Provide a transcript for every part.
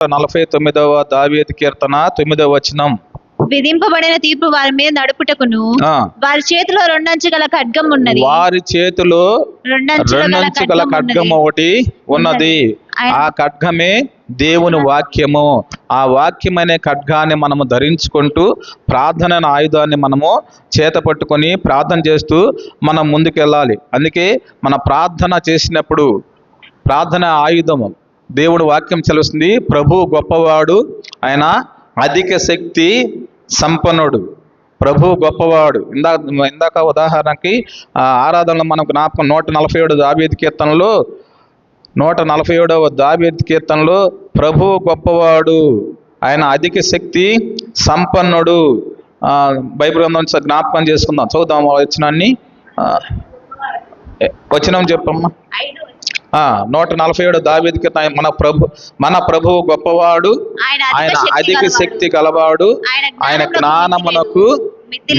49వ దావీదు కీర్తన 9వ వచనం. విధింపబడిన తీర్పు వారి మీద నడుపుటకును వారి చేతిలో రెండంచుగల ఖడ్గం ఉన్నది. వారి చేతిలో రెండంచుగల ఖడ్గం ఒకటి ఉన్నది. ఆ ఖడ్గమే దేవుని వాక్యము. ఆ వాక్యం అనే ఖడ్గాన్ని మనము ధరించుకుంటూ ప్రార్థన అనే ఆయుధాన్ని మనము చేత పట్టుకొని ప్రార్థన చేస్తూ మనం ముందుకెళ్ళాలి. అందుకే మన ప్రార్థన చేసినప్పుడు ప్రార్థన ఆయుధము దేవుడు వాక్యం చెలుస్తుంది. ప్రభు గొప్పవాడు, ఆయన అధిక శక్తి సంపన్నుడు. ప్రభు గొప్పవాడు. ఇందాక ఉదాహరణకి ఆరాధనలో మనం జ్ఞాపకం 147 దావీదు కీర్తనలో 147వ దావీదు కీర్తనలో ప్రభు గొప్పవాడు, ఆయన అధిక శక్తి సంపన్నుడు. బైబిల్ గ్రంథం జ్ఞాపకం చేసుకుందాం, చదువుదాం వచనాన్ని. వచనం చెప్పమ్మా. 147 దావీదు కీర్తన. మన ప్రభు గొప్పవాడు, ఆయన అధిక శక్తి గలవాడు, ఆయన జ్ఞానమునకు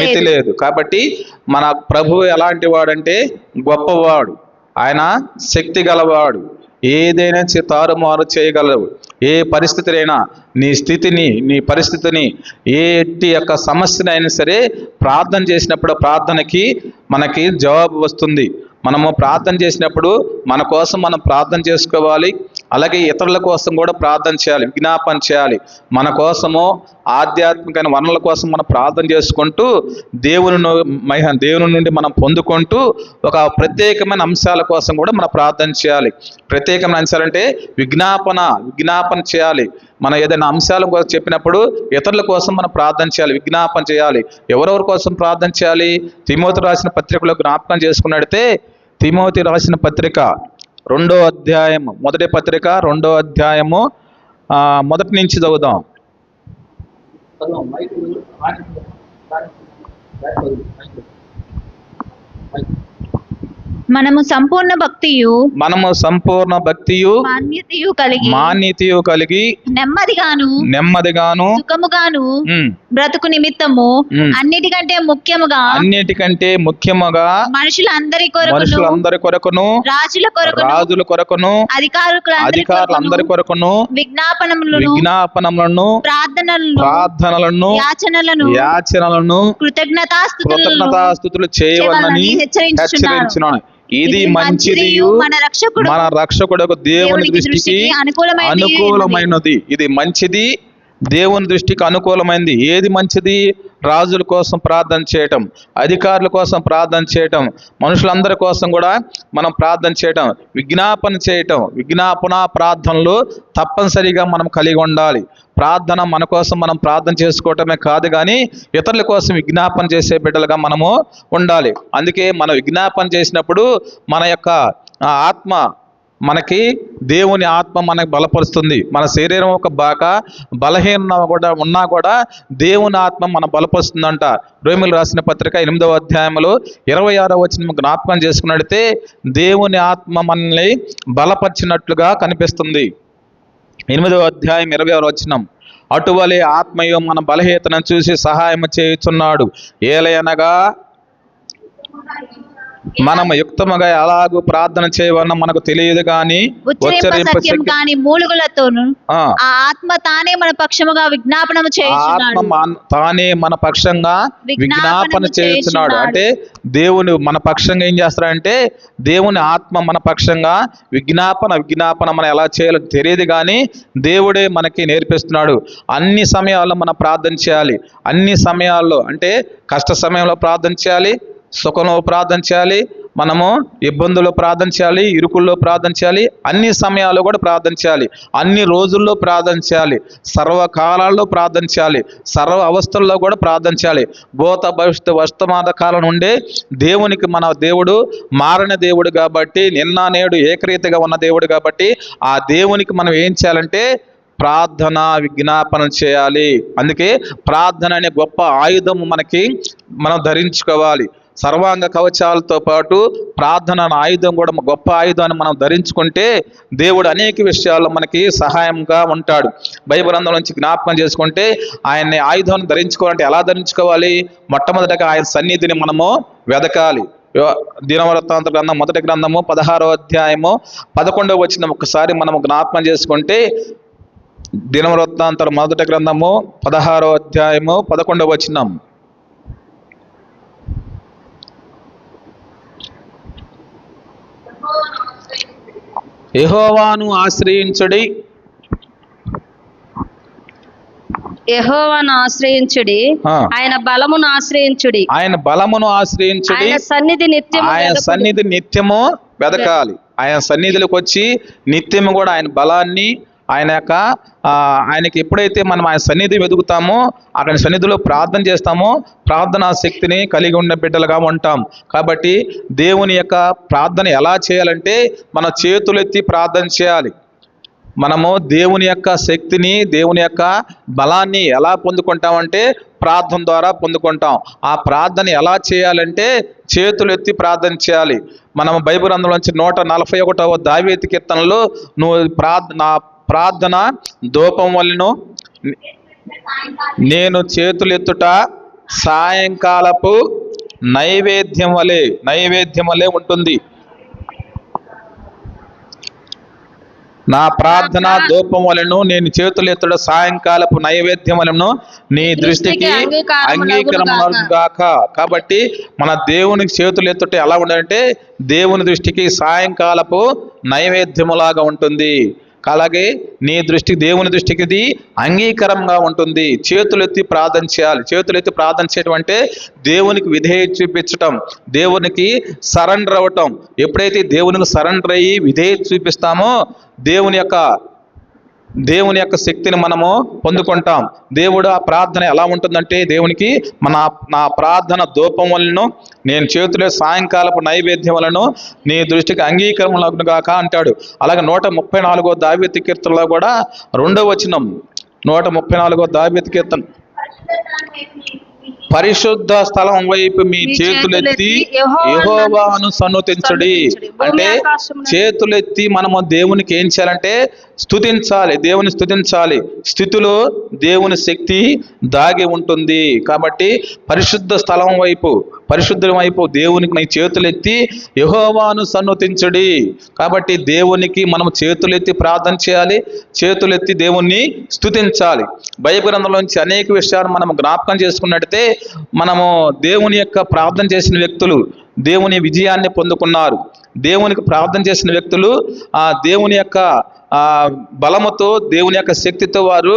మితి లేదు. కాబట్టి మన ప్రభువు ఎలాంటి వాడంటే గొప్పవాడు, ఆయన శక్తి గలవాడు, ఏదైనా తారుమారు చేయగలవు. ఏ పరిస్థితినైనా నీ స్థితిని, నీ పరిస్థితిని, ఏటి యొక్క సమస్యనైనా సరే ప్రార్థన చేసినప్పుడు ప్రార్థనకి మనకి జవాబు వస్తుంది. మనము ప్రార్థన చేసినప్పుడు మన కోసం మనం ప్రార్థన చేసుకోవాలి. అలాగే ఇతరుల కోసం కూడా ప్రార్థన చేయాలి, విజ్ఞాపన చేయాలి. మన కోసము ఆధ్యాత్మిక వనరుల కోసం మనం ప్రార్థన చేసుకుంటూ దేవుని నుండి మనం పొందుకుంటూ ఒక ప్రత్యేకమైన అంశాల కోసం కూడా మనం ప్రార్థన చేయాలి. ప్రత్యేకమైన అంశాలంటే విజ్ఞాపన చేయాలి. మనం ఏదైనా అంశాల కోసం చెప్పినప్పుడు ఇతరుల కోసం మనం ప్రార్థన చేయాలి, విజ్ఞాపన చేయాలి. ఎవరెవరి కోసం ప్రార్థన చేయాలి? తిమోతి రాసిన పత్రికలో జ్ఞాపకం చేసుకున్నట్టే, తిమోతి రాసిన పత్రిక 2వ అధ్యాయము, మొదటి పత్రిక 2వ అధ్యాయము మొదటి నుంచి చదువుదాం. మనము సంపూర్ణ భక్తియు మాన్యతయు కలిగి నెమ్మదిగాను సుఖముగాను బ్రతుకు నిమిత్తము అన్నిటికంటే ముఖ్యముగా మనుషులందరి కొరకును రాజుల కొరకును అధికారులందరి కొరకును విజ్ఞాపనములను ప్రార్థనలను యాచనలను కృతజ్ఞతాస్తుతులు చేయవలనని హెచ్చరించుచున్నాను. ఇది మంచిదియు మన రక్షకుడకు దేవుని దృష్టికి అనుకూలమైనది. ఇది మంచిది, దేవుని దృష్టికి అనుకూలమైనది. ఏది మంచిది? రాజుల కోసం ప్రార్థన చేయటం, అధికారుల కోసం ప్రార్థన చేయటం, మనుషులందరి కోసం కూడా మనం ప్రార్థన చేయటం, విజ్ఞాపన చేయటం. విజ్ఞాపన ప్రార్థనలు తప్పనిసరిగా మనం కలిగి ఉండాలి. ప్రార్థన మన కోసం మనం ప్రార్థన చేసుకోవటమే కాదు, కానీ ఇతరుల కోసం విజ్ఞాపన చేసే బిడ్డలుగా మనము ఉండాలి. అందుకే మనం విజ్ఞాపన చేసినప్పుడు మన యొక్క ఆత్మ, మనకి దేవుని ఆత్మ మనకు బలపరుస్తుంది. మన శరీరం ఒక బలహీన ఉన్నా కూడా దేవుని ఆత్మ మన బలపరుస్తుందంట. రోమీయులకు రాసిన పత్రిక 8వ అధ్యాయంలో 26వ వచనం జ్ఞాపకం చేసుకున్నట్లయితే దేవుని ఆత్మ మనల్ని బలపరిచినట్లుగా కనిపిస్తుంది. 8వ అధ్యాయం 26వ వచనం. అటువలే ఆత్మయు మన బలహీనతను చూసి సహాయం చేయుచున్నాడు. ఏలయనగా మనము యుక్తముగా ఎలాగూ ప్రార్థన చేయవలన మనకు తెలియదు, కానీ మూలుగులతోను ఆత్మ తానే మన పక్షముగా విజ్ఞాపనము చేయుచున్నాడు. తానే మన పక్షంగా విజ్ఞాపన చేయుచున్నాడు. అంటే దేవుని మన పక్షంగా ఏం చేస్తాడంటే దేవుని ఆత్మ మన పక్షంగా విజ్ఞాపన మనం ఎలా చేయాలో తెలియదు, కానీ దేవుడే మనకి నేర్పిస్తున్నాడు. అన్ని సమయాల్లో మనం ప్రార్థన చేయాలి. అన్ని సమయాల్లో అంటే కష్ట సమయంలో ప్రార్థన చేయాలి, సుఖంలో ప్రార్థన చేయాలి, మనము ఇబ్బందుల్లో ప్రార్థన చేయాలి, ఇరుకుల్లో ప్రార్థన చేయాలి, అన్ని సమయాల్లో కూడా ప్రార్థన చేయాలి, అన్ని రోజుల్లో ప్రార్థన చేయాలి, సర్వకాలాల్లో ప్రార్థన చేయాలి, సర్వ అవస్థల్లో కూడా ప్రార్థన చేయాలి. భూత భవిష్యత్తు వర్తమాన కాలం నుండే దేవునికి మన దేవుడు మారని దేవుడు కాబట్టి, నిన్న నేడు ఏకరీతిగా ఉన్న దేవుడు కాబట్టి, ఆ దేవునికి మనం ఏం చేయాలంటే ప్రార్థన విజ్ఞాపన చేయాలి. అందుకే ప్రార్థన అనే గొప్ప ఆయుధం మనం ధరించుకోవాలి. సర్వాంగ కవచాలతో పాటు ప్రార్థన ఆయుధం కూడా గొప్ప ఆయుధాన్ని మనం ధరించుకుంటే దేవుడు అనేక విషయాల్లో మనకి సహాయంగా ఉంటాడు. బైబిల్ గ్రంథం నుంచి జ్ఞాపకం చేసుకుంటే ఆయన్ని ఆయుధాన్ని ధరించుకోవాలంటే ఎలా ధరించుకోవాలి? మొట్టమొదటిగా ఆయన సన్నిధిని మనము వెదకాలి. దినవృత్తాంత గ్రంథం మొదటి గ్రంథము 16వ అధ్యాయము 11వ వచనం ఒకసారి మనము జ్ఞాపకం చేసుకుంటే, దినవృత్తాంతాల మొదటి గ్రంథము 16వ అధ్యాయము 11వ వచనం. యెహోవాను ఆశ్రయించుడి, యెహోవాను ఆశ్రయించుడి, ఆయన బలమును ఆశ్రయించుడి, ఆయన బలమును ఆశ్రయించుడి, ఆయన సన్నిధి నిత్యము ఆయన వెదకుడి. సన్నిధి నిత్యము వెదకాలి. ఆయన సన్నిధిలోకి వచ్చి నిత్యము కూడా ఆయన బలాన్ని, ఆయన యొక్క ఆయనకి ఎప్పుడైతే మనం ఆయన సన్నిధి వెతుకుతామో, అక్కడ సన్నిధిలో ప్రార్థన చేస్తామో, ప్రార్థనా శక్తిని కలిగి ఉన్న బిడ్డలుగా ఉంటాం. కాబట్టి దేవుని యొక్క ప్రార్థన ఎలా చేయాలంటే మన చేతులెత్తి ప్రార్థన చేయాలి. మనము దేవుని యొక్క శక్తిని, దేవుని యొక్క బలాన్ని ఎలా పొందుకుంటామంటే ప్రార్థన ద్వారా పొందుకుంటాం. ఆ ప్రార్థన ఎలా చేయాలంటే చేతులెత్తి ప్రార్థన చేయాలి. మనం బైబిల్ గ్రంథంలోంచి 141వ దావీదు కీర్తనలో, నువ్వు నా ప్రార్థన ధూపం వలెను, నేను చేతులెత్తుట సాయంకాలపు నైవేద్యం వలె ఉంటుంది. నా ప్రార్థన ధూపం వలెను, నేను చేతులెత్తుట సాయంకాలపు నైవేద్యం వలెను నీ దృష్టికి అంగీకారముగాక. కాబట్టి మన దేవునికి చేతులెత్తుట ఎలా ఉండాలంటే దేవుని దృష్టికి సాయంకాలపు నైవేద్యములాగా ఉంటుంది. అలాగే నీ దృష్టికి, దేవుని దృష్టికి ఇది అంగీకారంగా ఉంటుంది. చేతులెత్తి ప్రార్థన చేయాలి. చేతులెత్తి ప్రార్థన చేయడం అంటే దేవునికి విధేయత చూపించటం, దేవునికి సరెండర్ అవ్వటం. ఎప్పుడైతే దేవునికి సరెండర్ అయ్యి విధేయత చూపిస్తామో దేవుని యొక్క శక్తిని మనము పొందుకుంటాం. దేవుడు ఆ ప్రార్థన ఎలా ఉంటుందంటే దేవునికి, నా ప్రార్థన ధూపం వలన, నేను చేతులే సాయంకాలపు నైవేద్యం వలన నీ దృష్టికి అంగీకారముగాక అంటాడు. అలాగే 134వ దావీదు కీర్తనలో కూడా 2వ వచనం, 134వ దావీదు కీర్తన, పరిశుద్ధ స్థలం వైపు మీ చేతులెత్తి యెహోవాను సన్నుతించుడి. అంటే చేతులెత్తి మనము దేవునికి ఏం చేయాలంటే స్తుతించాలి, దేవుని స్తుతించాలి. స్థితిలో దేవుని శక్తి దాగి ఉంటుంది. కాబట్టి పరిశుద్ధ స్థలం వైపు, పరిశుద్ధం వైపు దేవునికి నీ చేతులెత్తి యెహోవాను సన్నుతించుడి. కాబట్టి దేవునికి మనం చేతులెత్తి ప్రార్థన చేయాలి, చేతులెత్తి దేవుణ్ణి స్తుతించాలి. బైబిల్ గ్రంథంలోంచి అనేక విషయాలు మనం జ్ఞాపకం చేసుకున్నట్టయితే, మనము దేవుని యొక్క ప్రార్థన చేసిన వ్యక్తులు దేవుని విజయాన్ని పొందుకున్నారు. దేవునికి ప్రార్థన చేసిన వ్యక్తులు ఆ దేవుని యొక్క బలముతో, దేవుని యొక్క శక్తితో వారు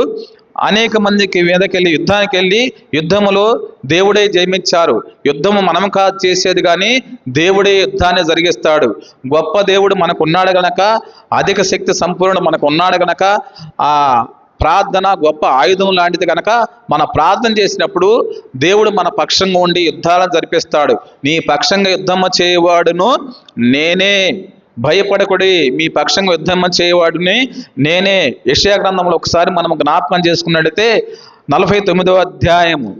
అనేక మందికి మీదకెళ్ళి యుద్ధానికి వెళ్ళి యుద్ధములో దేవుడే జయమిచ్చారు. యుద్ధము మనం కాదు చేసేది, కానీ దేవుడే యుద్ధాన్ని జరిగిస్తాడు. గొప్ప దేవుడు మనకు ఉన్నాడు గనక, అధిక శక్తి సంపూర్ణ మనకు ఉన్నాడు గనక, ఆ ప్రార్థన గొప్ప ఆయుధం లాంటిది కనుక మన ప్రార్థన చేసినప్పుడు దేవుడు మన పక్షంగా ఉండి యుద్ధాలను జరిపిస్తాడు. నీ పక్షంగా యుద్ధము చేయవాడును నేనే, భయపడకుడి, మీ పక్షంగా యుద్ధం చేయవాడిని నేనే. యెషయా గ్రంథంలో ఒకసారి మనం జ్ఞాపకం చేసుకున్నట్టయితే 49వ అధ్యాయము,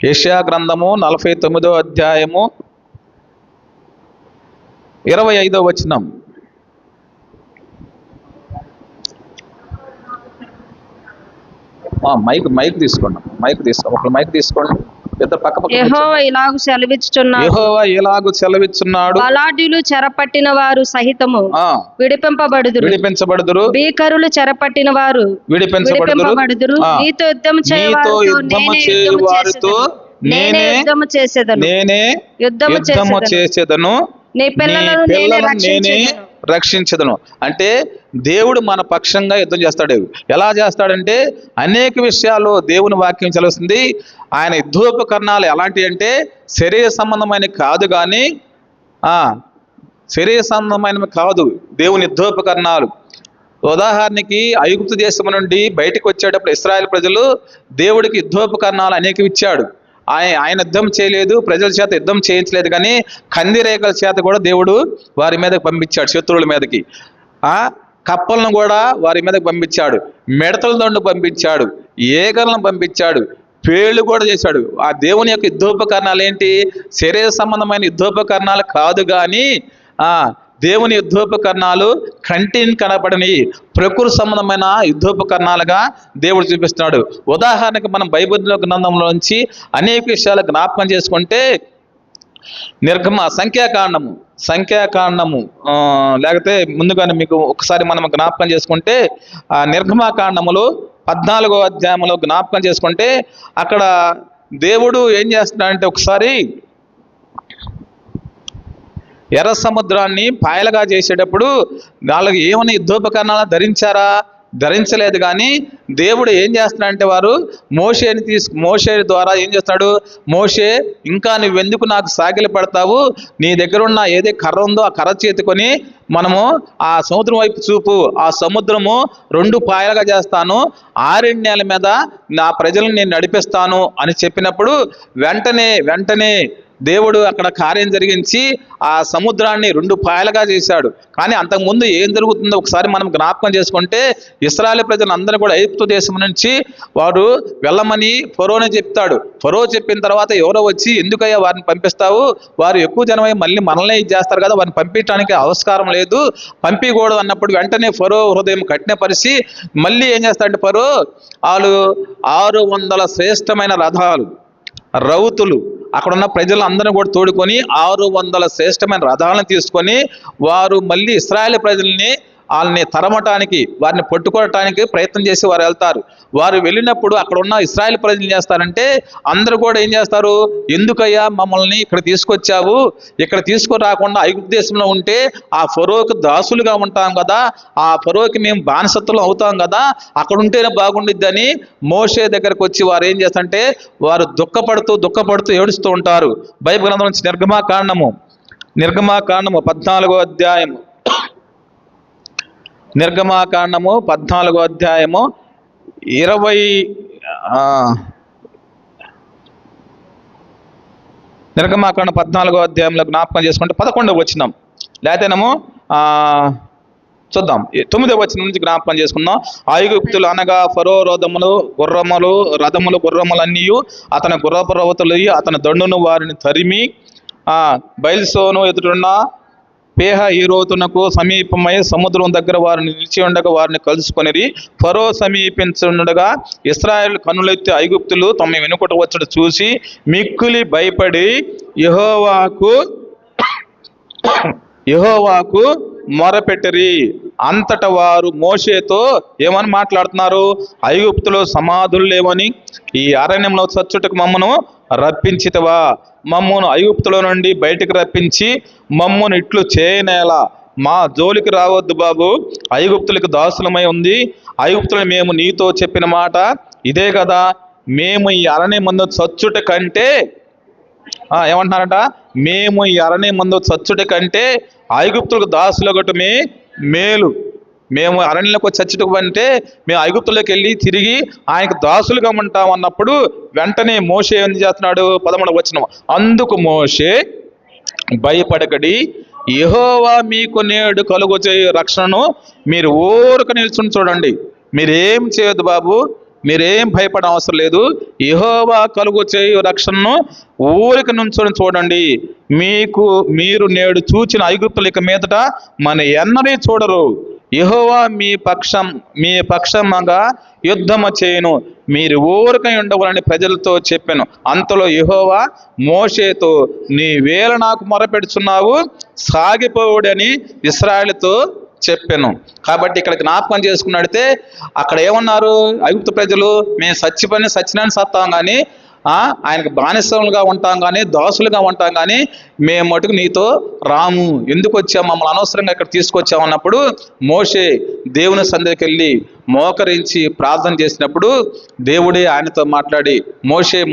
యెషయా గ్రంథము 49వ అధ్యాయము 25వ వచనం. మైక్ తీసుకోండి, ఒకళ్ళు మైక్ తీసుకోండి. యెహోవా ఇలాగు సెలవిచ్చున్నాడు, బలాఢ్యులు చెరపట్టిన వారు సహితము విడిపింపబడుదురు, భీకరులు చెరపట్టిన వారు విడిపింపబడుదురు. నీతో యుద్ధం చేయువారితో నేనే యుద్ధము చేసేదను, నీ పిల్లలను నేనే రక్షించదను. అంటే దేవుడు మన పక్షంగా యుద్ధం చేస్తాడు. ఎలా చేస్తాడంటే అనేక విషయాలు దేవుని వాక్యం చదువుతుంది. ఆయన యుద్ధోపకరణాలు ఎలాంటివి అంటే శరీర సంబంధమైన కాదు, కానీ శరీర సంబంధమైనవి కాదు దేవుని యుద్ధోపకరణాలు. ఉదాహరణకి ఐగుప్తు దేశం నుండి బయటకు వచ్చేటప్పుడు ఇశ్రాయేలు ప్రజలు దేవుడికి యుద్ధోపకరణాలు అనేకవి ఇచ్చాడు. ఆయన యుద్ధం చేయలేదు, ప్రజల చేత యుద్ధం చేయించలేదు, కానీ కందిరేఖల చేత కూడా దేవుడు వారి మీదకి పంపించాడు, శత్రువుల మీదకి. కప్పలను కూడా వారి మీదకి పంపించాడు, మిడతల దండు పంపించాడు, ఏగలను పంపించాడు, పేళ్లు కూడా చేశాడు. ఆ దేవుని యొక్క యుద్ధోపకరణాలు ఏంటి? శరీర సంబంధమైన యుద్ధోపకరణాలు కాదు, కానీ దేవుని యుద్ధోపకరణాలు కంటిని కనపడని ప్రకృతి సంబంధమైన యుద్ధోపకరణాలుగా దేవుడు చూపిస్తున్నాడు. ఉదాహరణకు మనం బైబిల్ గ్రంథంలోంచి అనేక విషయాలు జ్ఞాపకం చేసుకుంటే, సంఖ్యాకాండము లేకపోతే ముందుగానే మీకు ఒకసారి మనం జ్ఞాపకం చేసుకుంటే, నిర్గమాకాండములో 14వ అధ్యాయంలో జ్ఞాపకం చేసుకుంటే అక్కడ దేవుడు ఏం చేస్తున్నాడంటే ఒకసారి ఎర్ర సముద్రాన్ని పాయలుగా చేసేటప్పుడు వాళ్ళకి ఏమైనా యుద్ధోపకరణాలు ధరించారా? ధరించలేదు. కానీ దేవుడు ఏం చేస్తున్నాడంటే వారు మోషే ద్వారా ఏం చేస్తున్నాడు, మోషే ఇంకా నువ్వెందుకు నాకు సాగిలి పడతావు, నీ దగ్గర ఉన్న ఏదే కర్ర ఉందో ఆ కర్ర చేతుకొని మనము ఆ సముద్రం వైపు చూపు, ఆ సముద్రము 2 పాయలుగా చేస్తాను, ఆరణ్యాల మీద నా ప్రజలను నేను నడిపిస్తాను అని చెప్పినప్పుడు వెంటనే దేవుడు అక్కడ కార్యం జరిగించి ఆ సముద్రాన్ని 2 పాయలుగా చేశాడు. కానీ అంతకుముందు ఏం జరుగుతుందో ఒకసారి మనం జ్ఞాపకం చేసుకుంటే ఇశ్రాయేలు ప్రజలందరూ కూడా ఐగుప్తు దేశం నుంచి వారు వెళ్ళమని ఫరోని చెప్తాడు. ఫరో చెప్పిన తర్వాత ఎవరో వచ్చి ఎందుకయ్యా వారిని పంపిస్తావు, వారు ఎక్కువ జనమై మళ్ళీ మనల్ని ఇది చేస్తారు కదా, వారిని పంపించడానికి ఆస్కారం లేదు, పంపించకూడదు అన్నప్పుడు వెంటనే ఫరో హృదయం కఠినపరిచి మళ్ళీ ఏం చేస్తాడంటే ఫరో వాళ్ళు 600 శ్రేష్టమైన రౌతులు అక్కడున్న ప్రజలందరినీ కూడా తోడుకొని 600 శ్రేష్టమైన రథాలను తీసుకొని వారు మళ్ళీ ఇశ్రాయేలు ప్రజల్ని వాళ్ళని తరమటానికి, వారిని పట్టుకోవటానికి ప్రయత్నం చేసి వారు వెళ్తారు. వారు వెళ్ళినప్పుడు అక్కడ ఉన్న ఇశ్రాయేలు ప్రజలు ఏం చేస్తారంటే అందరూ కూడా ఏం చేస్తారు, ఎందుకయ్యా మమ్మల్ని ఇక్కడ తీసుకొచ్చావు, ఇక్కడ తీసుకురాకుండా ఐగుప్తు దేశంలో ఉంటే ఆ ఫరోకి దాసులుగా ఉంటాం కదా, ఆ ఫరోకి మేము బానిసత్తులు అవుతాం కదా, అక్కడ ఉంటేనే బాగుండిద్దని మోషే దగ్గరకు వచ్చి వారు ఏం చేస్తారంటే వారు దుఃఖపడుతూ ఏడుస్తూ ఉంటారు. బైబిల్ గ్రంథం నుంచి నిర్గమాకాండము 14వ అధ్యాయము నిర్గమాకాండము 14వ అధ్యాయము 14వ అధ్యాయంలో జ్ఞాపకం చేసుకుంటే 11వ వచనం, లేకపోతేనేమో చూద్దాం 9వ వచనం నుంచి జ్ఞాపకం చేసుకుందాం. ఐగుప్తులు అనగా ఫరో రథములు గుర్రములన్నీ అతని గుర్రపు రవతులు అతని దండును వారిని తరిమి బయల్సోను ఎదురున్న పేహ హీరోతునకు సమీపమై సముద్రం దగ్గర వారిని నిలిచి ఉండగా వారిని కలుసుకొనిరి. ఫరో సమీపించుండగా ఇశ్రాయేలు కన్నులెత్తి ఐగుప్తులు తమ వెనుకట వచ్చుట చూసి మిక్కిలి భయపడి యెహోవాకు మొరపెట్టిరి. అంతట వారు మోషేతో ఏమని మాట్లాడుతున్నారు, ఐగుప్తులో సమాధులు లేవని ఈ అరణ్యంలో చచ్చుటకు మమ్మను రప్పించితవా, మమ్మను ఐగుప్తులో నుండి బయటికి రప్పించి మమ్మను ఇట్లు చేయనేలా, మా జోలికి రావద్దు బాబు, ఐగుప్తులకు దాసులమై ఉంది, ఐగుప్తులు మేము నీతో చెప్పిన మాట ఇదే కదా, మేము ఈ అరణ్యమందు చచ్చుట కంటే ఏమంటున్నారట, మేము ఈ అరణ్యమందు చచ్చుట కంటే ఐగుప్తులకు దాసులగటమే మేలు, మేము అరణ్యంలోకి చచ్చుటకు అంటే మేము ఐగుప్తులోకి వెళ్ళి తిరిగి ఆయనకు దాసులుగా ఉంటాం అన్నప్పుడు వెంటనే మోషే ఏం చేస్తున్నాడు, 13వ వచనం, అందుకు మోషే భయపడకడి, యెహోవా మీకు నేడు కలుగు చేయు రక్షణను మీరు ఊరక నిల్చుని చూడండి, మీరేం చేయొద్దు బాబు, మీరేం భయపడ అవసరం లేదు, యెహోవా కలుగు చేయు రక్షణను ఊరిక నుంచొని చూడండి, మీరు నేడు చూచిన ఐగుప్తులు ఇక మీదట మన ఎన్నరీ చూడరు, యెహోవా మీ పక్షముగా యుద్ధము చేయను, మీరు ఊరకై ఉండవాలని ప్రజలతో చెప్పాను. అంతలో యెహోవా మోషేతో నీవేళ నాకు మొరపెడుచున్నావు, సాగిపోవుడని ఇశ్రాయేలుతో చెప్పాను. కాబట్టి ఇక్కడ జ్ఞాపకం చేసుకున్నడితే అక్కడ ఏమన్నారు ఐగుప్తు ప్రజలు, మేము సచ్చినాన్ని సత్తాం కానీ ఆయనకు బానిసలుగా ఉంటాం కానీ దాసులుగా ఉంటాం కానీ మేము మటుకు నీతో రాము, ఎందుకు వచ్చాము, మమ్మల్ని అనవసరంగా ఇక్కడ తీసుకొచ్చాము అన్నప్పుడు మోషే దేవుని సన్నిధికి వెళ్ళి మోకరించి ప్రార్థన చేసినప్పుడు దేవుడే ఆయనతో మాట్లాడి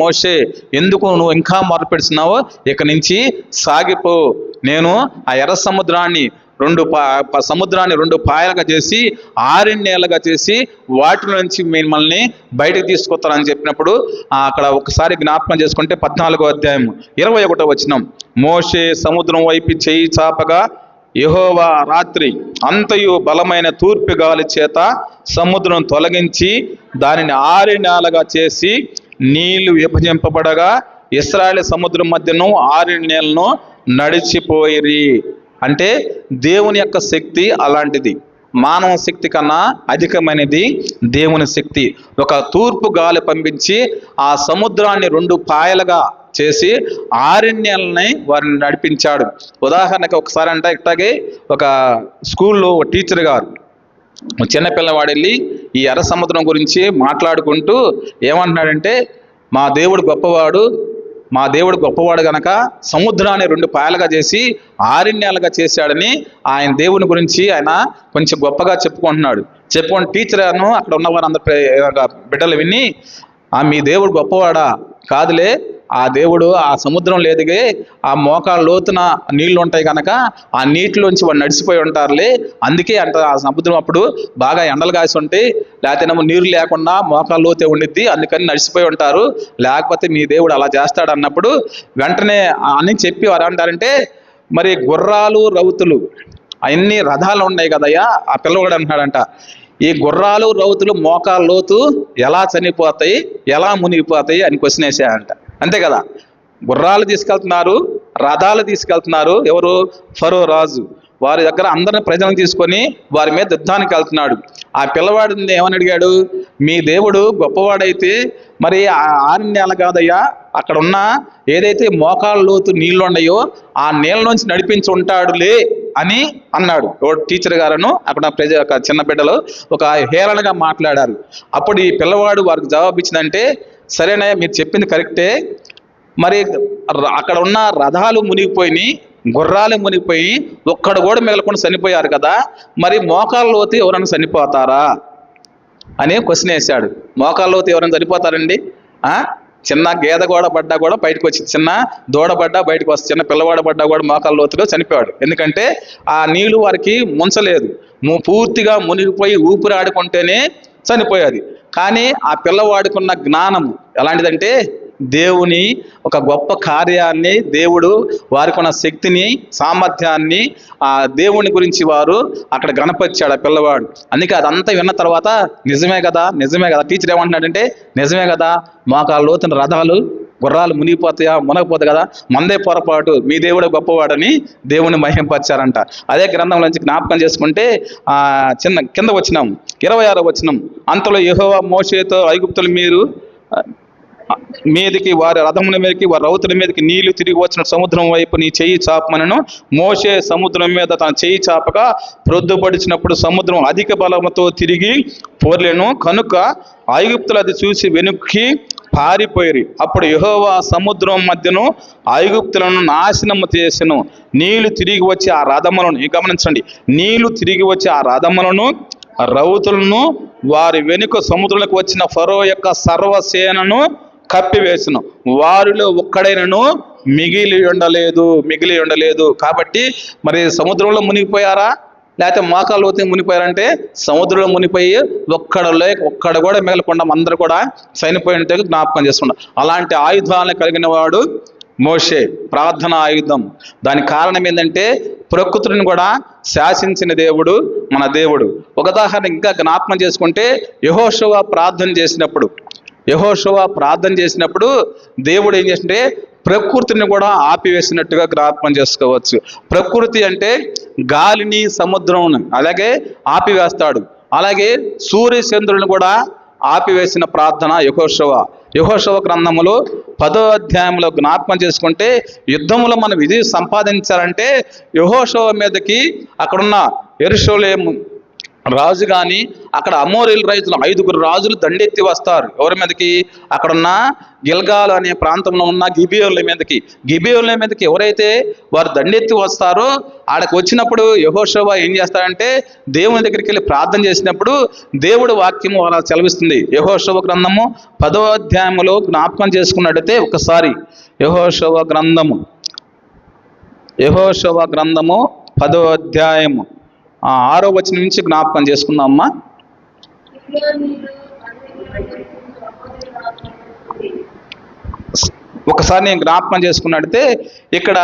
మోషే ఎందుకు నువ్వు ఇంకా మొరపెడుతున్నావో ఇక నుంచి సాగిపో, నేను ఆ ఎర్ర సముద్రాన్ని 2 పాయలుగా చేసి ఆరణ్యాలుగా చేసి వాటి నుంచి మిమ్మల్ని బయటకు తీసుకొస్తానని చెప్పినప్పుడు అక్కడ ఒకసారి జ్ఞాపకం చేసుకుంటే 14వ అధ్యాయం 21వ వచనం, మోషే సముద్రం వైపు చేయి చాపగా యెహోవా రాత్రి అంతయు బలమైన తూర్పు గాలి చేత సముద్రం తొలగించి దానిని ఆరణ్యాలుగా చేసి నీళ్లు విభజింపబడగా ఇశ్రాయేలు సముద్రం మధ్యను ఆరణ్యాలను నడిచిపోయిరి. అంటే దేవుని యొక్క శక్తి అలాంటిది, మానవ శక్తి కన్నా అధికమైనది దేవుని శక్తి. ఒక తూర్పు గాలి పంపించి ఆ సముద్రాన్ని 2 పాయలుగా చేసి ఆరణ్యాలని వారిని నడిపించాడు. ఉదాహరణకి ఒకసారి అంటే ఇట్లాగే ఒక స్కూల్లో టీచర్ గారు చిన్నపిల్లవాడు వెళ్ళి ఈ ఎర్ర సముద్రం గురించి మాట్లాడుకుంటూ ఏమంటున్నాడంటే, మా దేవుడు గొప్పవాడు గనక సముద్రాన్ని 2 పాయలుగా చేసి ఆరణ్యాలుగా చేశాడని ఆయన దేవుని గురించి ఆయన కొంచెం గొప్పగా చెప్పుకుంటున్నాడు. టీచర్ అక్కడ ఉన్న వారందరూ బిడ్డలు విని, మీ దేవుడు గొప్పవాడా? కాదులే, ఆ దేవుడు ఆ సముద్రం లేదుగే, ఆ మోకాళ్ళ లోతున నీళ్లు ఉంటాయి కనుక ఆ నీటిలోంచి వాడు నడిచిపోయి ఉంటారులే, అందుకే అంట ఆ సముద్రం అప్పుడు బాగా ఎండలు కాసి ఉంటాయి, లేకపోతే నీరు లేకుండా మోకాళ్ళ లోతే ఉండిద్ది, అందుకని నడిచిపోయి ఉంటారు, లేకపోతే మీ దేవుడు అలా చేస్తాడు అన్నప్పుడు వెంటనే అని చెప్పి వారు అంటారంటే, మరి గుర్రాలు రౌతులు అన్ని రథాలు ఉన్నాయి కదయ్యా, ఆ పిల్లవాడు అంటున్నాడంట, ఈ గుర్రాలు రౌతులు మోకాళ్ళ లోతు ఎలా చనిపోతాయి, ఎలా మునిగిపోతాయి అని క్వశ్చన్ వేసాయంట. అంతే కదా, గుర్రాలు తీసుకెళ్తున్నారు, రథాలు తీసుకెళ్తున్నారు, ఎవరు? ఫరో రాజు. వారి దగ్గర అందరిని ప్రజలను తీసుకొని వారి మీద యుద్ధానికి వెళ్తున్నాడు. ఆ పిల్లవాడిని ఏమని అడిగాడు, మీ దేవుడు గొప్పవాడైతే మరి ఆ ఆరణ్యాలు కాదయ్యా, అక్కడ ఉన్న ఏదైతే మోకాళ్ళ లోతు నీళ్లు ఉన్నాయో ఆ నీళ్ళ నుంచి నడిపించి ఉంటాడులే అని అన్నాడు. టీచర్ గారును అక్కడ చిన్న బిడ్డలు ఒక హేళనగా మాట్లాడారు. అప్పుడు ఈ పిల్లవాడు వారికి జవాబు ఇచ్చిందంటే, సరేనా, మీరు చెప్పింది కరెక్టే, మరి అక్కడ ఉన్న రథాలు మునిగిపోయి, గుర్రాలు మునిగిపోయి, ఒక్కడు కూడా మిగలకుండా చనిపోయారు కదా, మరి మోకాళ్ళ లోతు ఎవరైనా చనిపోతారా అని క్వశ్చన్ వేశాడు. మోకాళ్ళ లోతు ఎవరైనా చనిపోతారండి? చిన్న గేదె పడ్డా కూడా బయటకు వచ్చి, చిన్న దూడ పడ్డా బయటకు వస్తుంది, చిన్న పిల్లవాడు పడ్డా కూడా మోకాళ్ళ లోతులో చనిపోయాడు. ఎందుకంటే ఆ నీళ్లు వారికి ముంచలేదు, పూర్తిగా మునిగిపోయి ఊపిరి ఆడుకుంటేనే చనిపోయేది. కానీ ఆ పిల్లవాడుకున్న జ్ఞానము ఎలాంటిదంటే, దేవుని ఒక గొప్ప కార్యాన్ని, దేవుడు వారికి ఉన్న శక్తిని, సామర్థ్యాన్ని, ఆ దేవుని గురించి వారు అక్కడ గణపరిచాడు ఆ పిల్లవాడు. అందుకే అదంతా విన్న తర్వాత నిజమే కదా టీచర్ ఏమంటున్నాడంటే, నిజమే కదా, మోకాళ్ళ లోతున రథాలు గుర్రాలు మునిగిపోతాయా, మునగపోతాయి కదా, మందే పొరపాటు, మీ దేవుడు గొప్పవాడని దేవుని మహింపరిచారంట. అదే గ్రంథం నుంచి జ్ఞాపకం చేసుకుంటే కింద వచ్చినాం 26వ వచనం, అంతలో యెహోవా మోషేతో, ఐగుప్తుల మీదకి వారి రథముల మీదకి వారి రౌతుల మీదకి నీళ్లు తిరిగి వచ్చిన సముద్రం వైపు నీ చెయ్యి చాపమనను. మోషే సముద్రం మీద తన చెయ్యి చాపగా ప్రొద్దుపడిచినప్పుడు సముద్రం అధిక బలముతో తిరిగి పోర్లేను, కనుక ఐగుప్తులు అది చూసి వెనుక్కి పారిపోయి, అప్పుడు యెహోవా సముద్రం మధ్యను ఐగుప్తులను నాశనము చేసెను. నీళ్లు తిరిగి వచ్చి ఆ రథములను, గమనించండి, నీళ్లు తిరిగి వచ్చి ఆ రథములను, రౌతులను, వారి వెనుక సముద్రంలోకి వచ్చిన ఫరో యొక్క సర్వసేనను కప్పివేసెను, వారిలో ఒక్కడైనను మిగిలి ఉండలేదు. కాబట్టి మరి సముద్రంలో మునిగిపోయారా, లేకపోతే మోకాళ్ళ లోతు మునిగిపోయారంటే, సముద్రంలో మునిగిపోయి ఒక్కడ కూడా మిగలకుండా అందరూ కూడా చనిపోయి ఉంటే జ్ఞాపకం చేసుకున్నాం. అలాంటి ఆయుధాలను కలిగిన వాడు మోషే, ప్రార్థన ఆయుధం. దానికి కారణం ఏంటంటే, ప్రకృతిని కూడా శాసించిన దేవుడు మన దేవుడు. ఒక ఉదాహరణ ఇంకా జ్ఞాపకం చేసుకుంటే, యెహోషువ ప్రార్థన చేసినప్పుడు దేవుడు ఏం చేస్తుంటే ప్రకృతిని కూడా ఆపివేసినట్టుగా జ్ఞాపకం చేసుకోవచ్చు. ప్రకృతి అంటే గాలిని, సముద్రం అలాగే ఆపివేస్తాడు. అలాగే సూర్య చంద్రుని కూడా ఆపివేసిన ప్రార్థన యెహోషువ గ్రంథములో 10వ అధ్యాయంలో జ్ఞాపకం చేసుకుంటే, యుద్ధంలో మనం విజయం సంపాదించాలంటే యెహోషువ మీదకి అక్కడున్న యెరూషలేము రాజు కానీ, అక్కడ అమోరీల రైతులు 5గురు రాజులు దండెత్తి వస్తారు. ఎవరి మీదకి? అక్కడున్న గిల్గాల్ అనే ప్రాంతంలో ఉన్న గిబియోన్ల మీదకి ఎవరైతే వారు దండెత్తి వస్తారో, ఆడకు వచ్చినప్పుడు యెహోషువ ఏం చేస్తాడంటే, దేవుని దగ్గరికి వెళ్ళి ప్రార్థన చేసినప్పుడు దేవుడు వాక్యము అలా సెలవిస్తుంది. యెహోషువ గ్రంథము 10వ అధ్యాయంలో జ్ఞాపకం చేసుకున్నట్టయితే ఒకసారి యెహోషువ గ్రంథము 10వ అధ్యాయము 6వ వచనం నుంచి జ్ఞాపకం చేసుకుందామమ్మా. ఒకసారి నేను జ్ఞాపకం చేసుకున్నట్టయితే, ఇక్కడ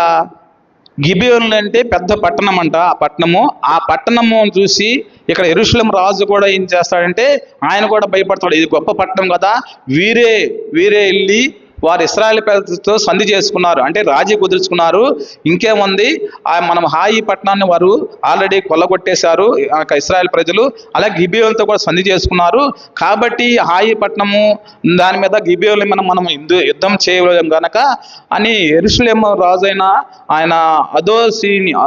గిబియోనులు అంటే పెద్ద పట్టణం అంట. ఆ పట్టణము చూసి ఇక్కడ యెరూషలేము రాజు కూడా ఏం చేస్తాడంటే, ఆయన కూడా భయపడతాడు, ఇది గొప్ప పట్టణం కదా, వీరే వెళ్ళి వారు ఇశ్రాయేలు ప్రజలతో సంధి చేసుకున్నారు, అంటే రాజీ కుదుర్చుకున్నారు. ఇంకేముంది, మనం హాయి పట్టణాన్ని వారు ఆల్రెడీ కొల్లగొట్టేశారు ఇశ్రాయేల్ ప్రజలు. అలాగే గిబియోనులతో కూడా సంధి చేసుకున్నారు. కాబట్టి హాయి పట్టణము దాని మీద గిబియోను మనం యుద్ధం చేయలేం గనక అని యెరూషలేము రాజైన ఆయన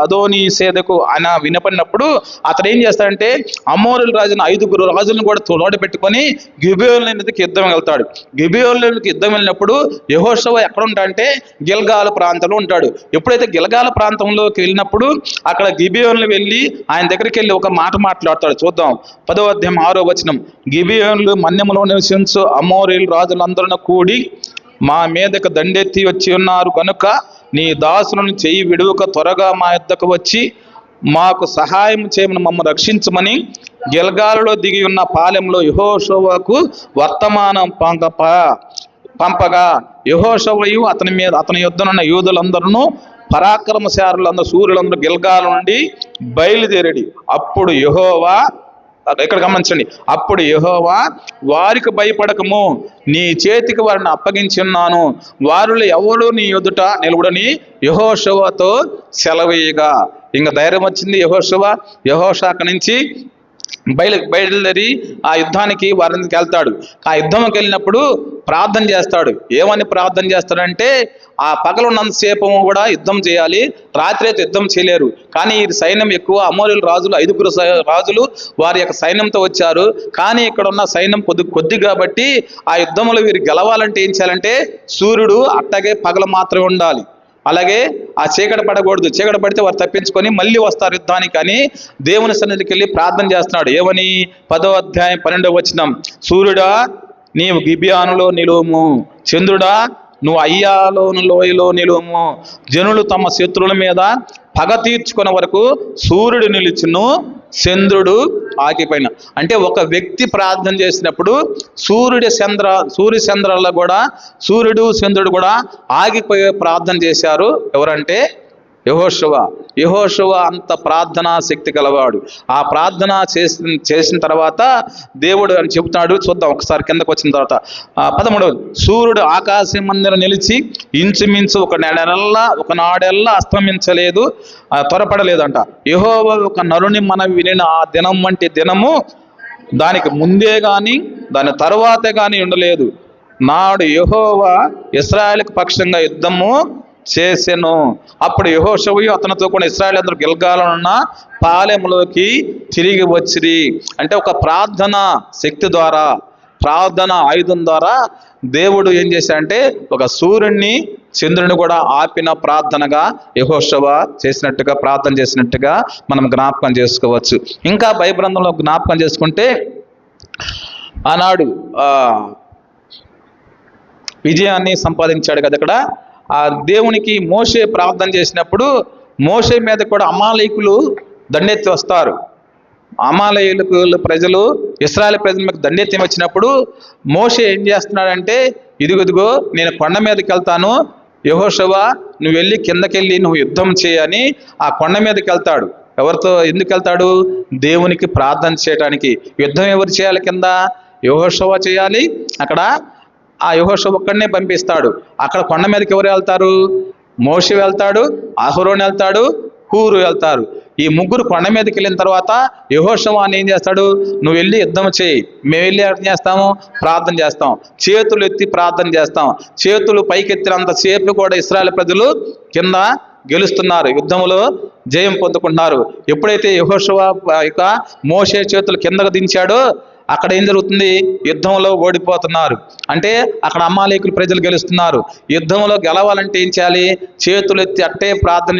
అదోనీసేదకు ఆయన వినపడినప్పుడు అతడు ఏం చేస్తాడంటే అమోరుల రాజును 5 రాజులను కూడా తోడ పెట్టుకొని గిబియోను మీదకి యుద్ధం వెళ్తాడు. గిబియోనుకి యుద్ధం వెళ్ళినప్పుడు యెహోషువ ఎక్కడ ఉంటాడంటే గిల్గాలు ప్రాంతంలో ఉంటాడు. ఎప్పుడైతే గిల్గాల ప్రాంతంలోకి వెళ్ళినప్పుడు అక్కడ గిబియోనులు వెళ్ళి ఆయన దగ్గరికి వెళ్ళి ఒక మాట మాట్లాడతాడు. చూద్దాం 10వ అధ్యాయం 6వ వచనం. గిబియోనులు మన్యములో నివసించు అమోరీయుల రాజులందరూ కూడి మా మీదకు దండెత్తి వచ్చి ఉన్నారు కనుక నీ దాసులను చెయ్యి విడువక త్వరగా మా యొద్దకు వచ్చి మాకు సహాయం చేయమని మమ్మల్ని రక్షించమని గిల్గాలులో దిగి ఉన్న పాలెంలో యెహోషువకు వర్తమానం పంపగా యెహోషువయు అతని యుద్ధనున్న యూదులందరూ పరాక్రమశారులందరూ సూర్యులందరూ గిల్గాల నుండి బయలుదేరడి. అప్పుడు యెహోవా, ఇక్కడ గమనించండి, అప్పుడు యెహోవా వారికి భయపడకము, నీ చేతికి వారిని అప్పగించి ఉన్నాను, వారిలో ఎవడు నీ ఎదుట నిలబడని యెహోషువతో సెలవీయగా. ఇంకా ధైర్యం వచ్చింది యెహోషువ అక్కడి నుంచి బయలుదేరి ఆ యుద్ధానికి వారికి వెళ్తాడు. ఆ యుద్ధంకి వెళ్ళినప్పుడు ప్రార్థన చేస్తాడు. ఏమని ప్రార్థన చేస్తాడంటే ఆ పగలున్నంతసేపు కూడా యుద్ధం చేయాలి, రాత్రి అయితే యుద్ధం చేయలేరు. కానీ ఈ సైన్యం ఎక్కువ, అమోరీయుల రాజులు 5 రాజులు వారి యొక్క సైన్యంతో వచ్చారు. కానీ ఇక్కడ ఉన్న సైన్యం కొద్ది కాబట్టి ఆ యుద్ధంలో వీరు గెలవాలంటే ఏం చేయాలంటే సూర్యుడు అట్టగే పగలు మాత్రమే ఉండాలి, అలాగే ఆ చీకటి పడకూడదు. చీకటి పడితే వారు తప్పించుకొని మళ్ళీ వస్తారు యుద్ధానికి అని దేవుని సన్నిధికి వెళ్ళి ప్రార్థన చేస్తున్నాడు. ఏమని 10వ అధ్యాయం 12వ వచనం. సూర్యుడా నీవు గిబియోనులో నిలువుము, చంద్రుడా నువ్వు అయ్యాలోను లోయలో నిలువుము. జనులు తమ శత్రువుల మీద పగ తీర్చుకునే వరకు సూర్యుడు నిలుచును, చంద్రుడు ఆగిపోయిన. అంటే ఒక వ్యక్తి ప్రార్థన చేసినప్పుడు సూర్య చంద్రాల్లో కూడా సూర్యుడు చంద్రుడు కూడా ఆగిపోయే ప్రార్థన చేశారు. ఎవరంటే యెహోషువ అంత ప్రార్థనా శక్తి గలవాడు. ఆ ప్రార్థన చేసిన తర్వాత దేవుడు అని చెబుతాడు. చూద్దాం ఒకసారి కిందకు వచ్చిన తర్వాత 13. సూర్యుడు ఆకాశం మందిర నిలిచి ఇంచుమించు ఒక నాడెల్లా అస్తమించలేదు, త్వరపడలేదంట. యెహోవా ఒక నరుని మనం వినిన ఆ దినం వంటి దినము దానికి ముందే గాని దాని తరువాతే గాని ఉండలేదు. నాడు యెహోవా ఇశ్రాయేలుకు పక్షంగా యుద్ధము చేసెను. అప్పుడు యెహోషువయు అతనితో కూడా ఇశ్రాయేలు అందరూ గిల్గాలున్న పాలెంలోకి తిరిగి వచ్చిరి. అంటే ఒక ప్రార్థన శక్తి ద్వారా, ప్రార్థన ఆయుధం ద్వారా దేవుడు ఏం చేశాడంటే ఒక సూర్యుడిని చంద్రుని కూడా ఆపిన ప్రార్థనగా యెహోషువ చేసినట్టుగా, ప్రార్థన చేసినట్టుగా మనం జ్ఞాపకం చేసుకోవచ్చు. ఇంకా బైబిల్ గ్రంథంలో జ్ఞాపకం చేసుకుంటే ఆనాడు విజయాన్ని సంపాదించాడు కదా. ఇక్కడ ఆ దేవునికి మోషే ప్రార్థన చేసినప్పుడు మోషే మీద కూడా అమాలేకులు దండెత్తి వస్తారు. అమాలేకుల ప్రజలు ఇశ్రాయేల్ ప్రజల మీద దండెత్తి వచ్చినప్పుడు మోషే ఏం చేస్తున్నాడంటే ఇదిగో నేను కొండ మీదకి వెళ్తాను, యెహోషువ నువ్వు వెళ్ళి కిందకెళ్ళి నువ్వు యుద్ధం చేయని ఆ కొండ మీదకి వెళ్తాడు. ఎవరితో ఎందుకు వెళ్తాడు? దేవునికి ప్రార్థన చేయడానికి. యుద్ధం ఎవరు చేయాలి? కింద యెహోషువ చేయాలి. అక్కడ ఆ యెహోషువ ఒక్కడనే పంపిస్తాడు. అక్కడ కొండ మీదకి ఎవరు వెళ్తారు? మోషే వెళ్తాడు, అహరోను వెళ్తాడు, హూరు వెళ్తారు. ఈ ముగ్గురు కొండ మీదకి వెళ్ళిన తర్వాత యెహోషువ ఏం చేస్తాడు? నువ్వు వెళ్ళి యుద్ధం చేయి. మేము వెళ్ళి ఏం చేస్తాము? ప్రార్థన చేస్తాం, చేతులు ఎత్తి ప్రార్థన చేస్తాం. చేతులు పైకెత్తినంత సేపు కూడా ఇశ్రాయేలు ప్రజలు కింద గెలుస్తున్నారు, యుద్ధంలో జయం పొందుకుంటున్నారు. ఎప్పుడైతే యెహోషువ ఇక మోషే చేతులు కిందకు దించాడో అక్కడ ఏం జరుగుతుంది? యుద్ధంలో ఓడిపోతున్నారు. అంటే అక్కడ అమాలేకులు ప్రజలు గెలుస్తున్నారు. యుద్ధంలో గెలవాలంటే ఏం చేయాలి? చేతులు ఎత్తి అట్టే ప్రార్థన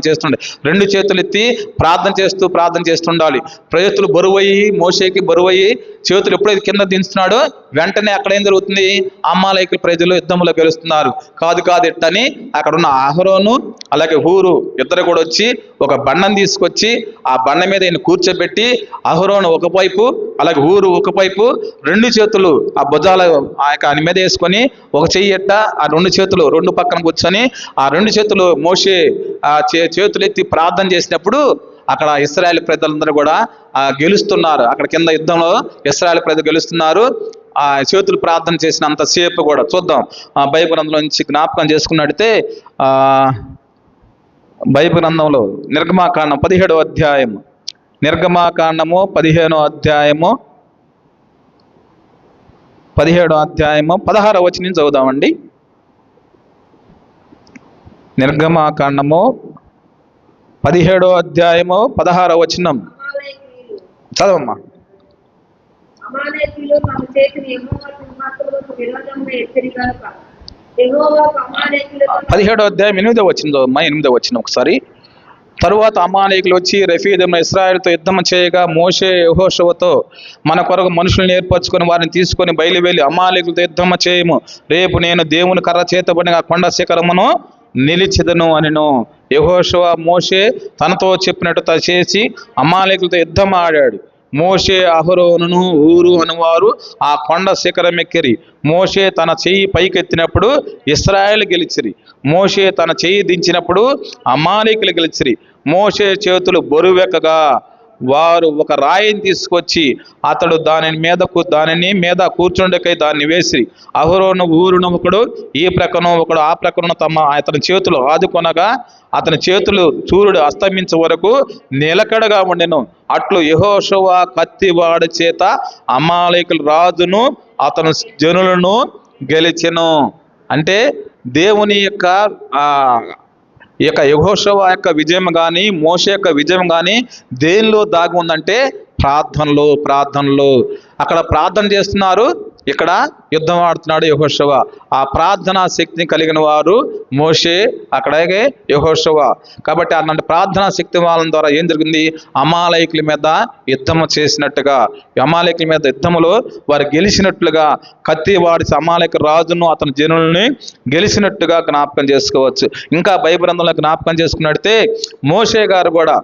చేస్తుండే. 2 చేతులు ఎత్తి ప్రార్థన చేస్తుండాలి. ప్రజలు బరువయ్యి, మోషేకి బరువయ్యి చేతులు ఎప్పుడైతే కింద దించుతున్నాడో వెంటనే అక్కడ ఏం జరుగుతుంది? అమాలేకుల ప్రజలు యుద్ధంలో గెలుస్తున్నారు. కాదు ఎట్టని అక్కడ ఉన్న అహరోను అలాగే హూరు ఇద్దరు కూడా వచ్చి ఒక బండను తీసుకొచ్చి ఆ బండ మీద ఈయన కూర్చోబెట్టి అహరోను ఒకవైపు అలాగే ఊరు ఒకవైపు 2 చేతులు ఆ భుజాల ఆయన మీద వేసుకొని ఒక చెయ్యి ఎట్ట ఆ 2 చేతులు 2 పక్కన కూర్చొని ఆ 2 చేతులు మోషే ఆ చేతులు ఎత్తి ప్రార్థన చేసినప్పుడు అక్కడ ఇశ్రాయేలు ప్రజలందరూ కూడా గెలుస్తున్నారు. అక్కడ కింద యుద్ధంలో ఇశ్రాయేలు ప్రజలు గెలుస్తున్నారు. ఆ చేతులు ప్రార్థన చేసినంతసేపు కూడా చూద్దాం. బైబిల్ గ్రంథంలో నుంచి జ్ఞాపకం చేసుకున్నట్టయితే బైబిల్ గ్రంథంలో నిర్గమాకాండం 17వ అధ్యాయం, నిర్గమాకాండము 15వ అధ్యాయము 16వ వచనం చదువుదామండి. నిర్గమాకాండము 17వ అధ్యాయము 16వ వచనం చదవమ్మా. అమాలేకీయులు తమ చేతిని యెహోవా సింహాసనమునకు విరోధముగా ఎత్తిరి గనుక యెహోవాకు అమాలేకీయులతో 17వ అధ్యాయం 8వ వచనం చదవమ్మా. 8వ వచనం ఒకసారి. తరువాత అమాలేకులు వచ్చి రెఫీదీమున ఇశ్రాయేలుతో యుద్ధం చేయగా మోషే యెహోషువతో, మన కొరకు మనుషులను ఏర్పరచుకొని వారిని తీసుకొని బయలువెళ్ళి అమాలేకులతో యుద్ధం చేయము. రేపు నేను దేవుని కర్ర చేతబడిన కొండ శిఖరమును నిలిచెదను అనెను. యెహోషువ మోషే తనతో చెప్పినట్టు చేసి అమాలేకులతో యుద్ధం ఆడాడు. మోషే అహరోనును ఊరు అనువారు ఆ కొండ శిఖరం ఎక్కిరి. మోషే తన చెయ్యి పైకెత్తినప్పుడు ఇశ్రాయేలు గెలిచిరి. మోషే తన చెయ్యి దించినప్పుడు అమాలేకులు గెలిచిరి. మోషే చేతులు బరువెక్కగా వారు ఒక రాయిని తీసుకొచ్చి అతడు దానిని మీద కూర్చుండకై దాన్ని వేసిరి. అహరోను ఊరును ఒకడు ఈ ప్రక్కను ఒకడు ఆ ప్రక్కను అతని చేతులు ఆదుకొనగా అతని చేతులు సూర్యుడు అస్తమించే వరకు నిలకడగా ఉండెను. అట్లు యెహోషువ కత్తివాడి చేత అమాలేకుల రాజును అతను జనులను గెలిచెను. అంటే దేవుని యొక్క యెహోషువ యొక్క విజయం కానీ మోషే యొక్క విజయం కానీ దేనిలో దాగి ఉందంటే ప్రార్థనలో. అక్కడ ప్రార్థన చేస్తున్నారు, ఇక్కడ యుద్ధం ఆడుతున్నాడు యెహోషువ. ఆ ప్రార్థనా శక్తిని కలిగిన వారు మోషే, అక్కడే యెహోషువ. కాబట్టి అలాంటి ప్రార్థనా శక్తి వాళ్ళ ద్వారా ఏం జరిగింది? అమాలేకుల మీద యుద్ధం చేసినట్టుగా, అమాలేకుల మీద యుద్ధములో వారు గెలిచినట్లుగా, కత్తి వాడి అమాలేకు రాజును అతని జనుల్ని గెలిచినట్టుగా జ్ఞాపకం చేసుకోవచ్చు. ఇంకా బైబిల్ గ్రంథంలో జ్ఞాపకం చేసుకున్నట్టే మోషే గారు కూడా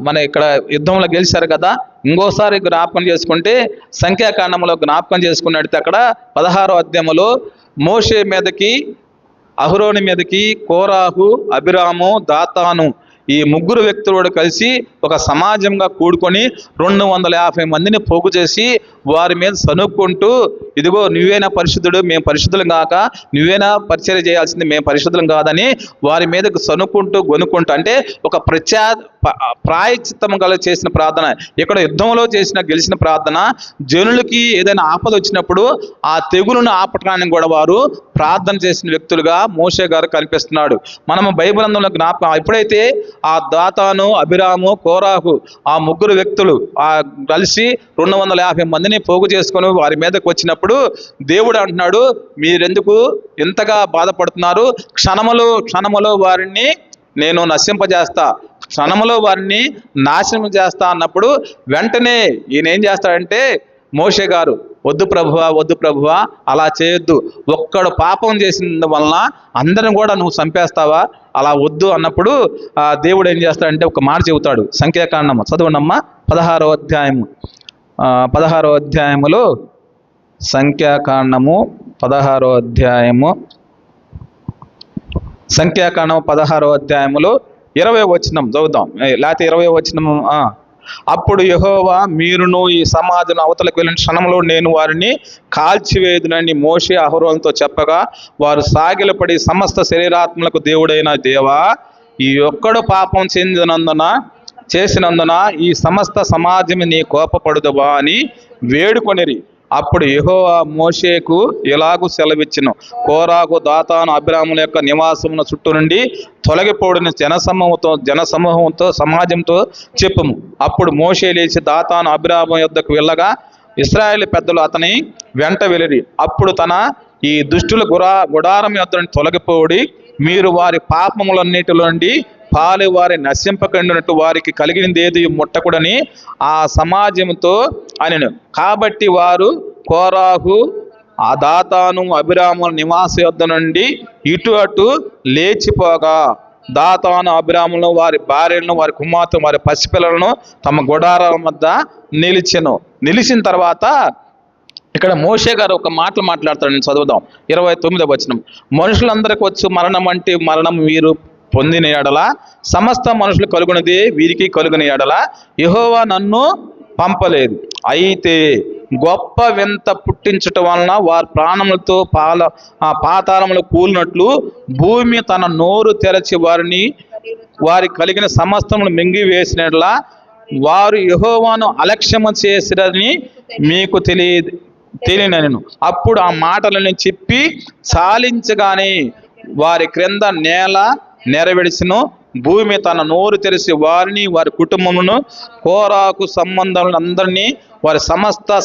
మన ఇక్కడ యుద్ధంలో గెలిచారు కదా. ఇంకోసారి జ్ఞాపకం చేసుకుంటే సంఖ్యాకాండంలో జ్ఞాపకం చేసుకున్నట్టు అక్కడ 16వ అధ్యాయంలో మోషే మీదకి, అహరోని మీదకి కోరాహు, అబిరాము, దాతాను ఈ ముగ్గురు వ్యక్తులు కలిసి ఒక సమాజంగా కూడుకొని 250 మందిని పోగు చేసి వారి మీద సనుక్కుంటూ, ఇదిగో నువ్వేనా పరిశుద్ధుడు, మేము పరిశుద్ధులం కాక నువ్వేనా పరిచర్య చేయాల్సింది, మేము పరిశుద్ధులం కాదని వారి మీదకు సనుక్కుంటూ గొనుక్కుంటూ, అంటే ఒక ప్రాయచిత్తం గల చేసిన ప్రార్థన. ఇక్కడ యుద్ధంలో గెలిచిన ప్రార్థన. జనులకి ఏదైనా ఆపద వచ్చినప్పుడు ఆ తెగులను ఆపటానికి కూడా వారు ప్రార్థన చేసిన వ్యక్తులుగా మోషే గారు కనిపిస్తున్నాడు. మనము బైబిల్ గ్రంథంలో జ్ఞాపకం, ఎప్పుడైతే ఆ దాతాను, అబిరాము, కోరాహు ఆ ముగ్గురు వ్యక్తులు కలిసి 250 మందిని పోగు చేసుకొని వారి మీదకి వచ్చినప్పుడు దేవుడు అంటున్నాడు, మీరెందుకు ఎంతగా బాధపడుతున్నారు? క్షణములో వారిని నేను నశింపజేస్తా, క్షణములో వారిని నాశనం చేస్తా అన్నప్పుడు వెంటనే ఈయన ఏం చేస్తాడంటే, మోషే గారు వద్దు ప్రభువా అలా చేయొద్దు, ఒక్కడు పాపం చేసిన వలన అందరిని కూడా నువ్వు చంపేస్తావా, అలా వద్దు అన్నప్పుడు దేవుడు ఏం చేస్తాడంటే ఒక మాట చెబుతాడు. సంఖ్యాకాండము చదవండమ్మా. 16వ అధ్యాయములో సంఖ్యాకాండము 16వ అధ్యాయము 16వ అధ్యాయములో 20వ వచనం చదువుదాం, లేకపోతే 20వ వచనం. అప్పుడు యెహోవా, మీరును ఈ సమాజం అవతలకు వెళ్ళిన క్షణంలో నేను వారిని కాల్చివేదునని మోషే అహరోనుతో చెప్పగా, వారు సాగిలపడి సమస్త శరీరాత్మలకు దేవుడైన దేవా, ఈ ఒక్కడు పాపం చేసినందున ఈ సమస్త సమాజం నీ కోపపడుదవా అని వేడుకొనిరి. అప్పుడు యెహోవా మోషేకు ఇలాగు సెలవిచ్చెను, కోరాకు, దాతాను, అబిరాముల యొక్క నివాసమున చుట్టూ నుండి తొలగిపోడిన జనసమూహంతో సమాజంతో చెప్పుము. అప్పుడు మోషే లేచి దాతాను, అబిరాము యొద్దకు వెళ్ళగా ఇశ్రాయేలు పెద్దలు అతని వెంట వెళ్ళిరి. అప్పుడు తన ఈ దుష్టుల గుడారం యొద్ద నుండి తొలగిపోడి, మీరు వారి పాపములన్నిటిలో నుండి పాలు వారి నశింపకుండినట్టు వారికి కలిగినది ఏది ముట్టకూడని ఆ సమాజంతో అనెను. కాబట్టి వారు కోరాహు, ఆ దాతాను, అబిరాముల నివాస యొద్ద నుండి ఇటు అటు లేచిపోగా, దాతాను, అబిరాములను, వారి భార్యలను, వారి కుమార్తెను, వారి పసిపిల్లలను తమ గుడారం వద్ద నిలిచిన తర్వాత ఇక్కడ మోషే గారు ఒక మాట్లాడతాడు. నేను చదువుదాం. 29వ వచనం. మనుషులందరికి వచ్చు మరణం అంటే మరణం వీరు పొందిన ఎడల సమస్త మనుషులు కలుగునదే వీరికి కలుగుని ఎడల యెహోవా నన్ను పంపలేదు. అయితే గొప్ప వింత పుట్టించటం వలన వారి ప్రాణములతో పాతాళములు కూలినట్లు భూమి తన నోరు తెరచి వారి కలిగిన సమస్తమును మింగివేసినట్లా వారు యెహోవాను అలక్ష్యము చేసిరని మీకు తెలియనను. అప్పుడు ఆ మాటలను చెప్పి చాలించగానే వారి క్రింద నేల నెరవేర్చెను. భూమి తన నోరు తెరిచి వారిని వారి కుటుంబమును కోరాకు సంబంధములను అందరినీ వారి సమస్త